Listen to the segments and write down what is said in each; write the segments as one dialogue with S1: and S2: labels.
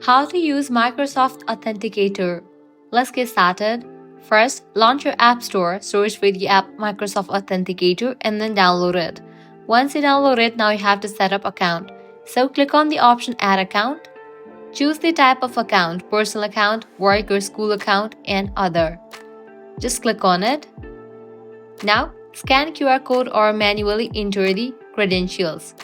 S1: How to use Microsoft Authenticator. Let's get started. First, launch your App Store, search for the app Microsoft Authenticator and then download it. Once you download it, now you have to set up account. So click on the option Add Account. Choose the type of account, personal account, work or school account, and other. Just click on it. Now, scan QR code or manually enter the credentials.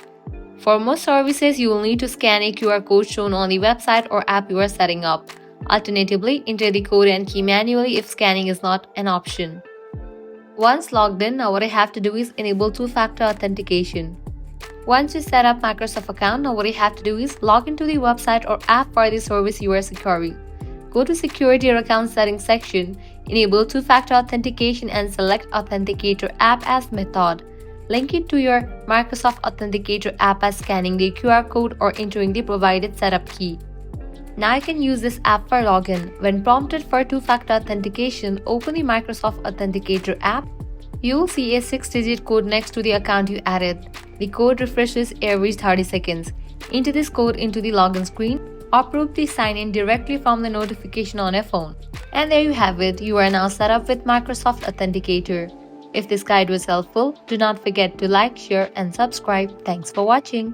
S1: For most services, you will need to scan a QR code shown on the website or app you are setting up. Alternatively, enter the code and key manually if scanning is not an option. Once logged in, now what I have to do is enable two-factor authentication. Once you set up Microsoft account, now what you have to do is log into the website or app for the service you are securing. Go to Security or Account Settings section, enable two-factor authentication and select Authenticator app as method. Link it to your Microsoft Authenticator app by scanning the QR code or entering the provided setup key. Now you can use this app for login. When prompted for two-factor authentication, open the Microsoft Authenticator app. You will see a 6-digit code next to the account you added. The code refreshes every 30 seconds. Enter this code into the login screen or prove the sign-in directly from the notification on your phone. And there you have it, you are now set up with Microsoft Authenticator. If this guide was helpful, do not forget to like, share and subscribe. Thanks for watching.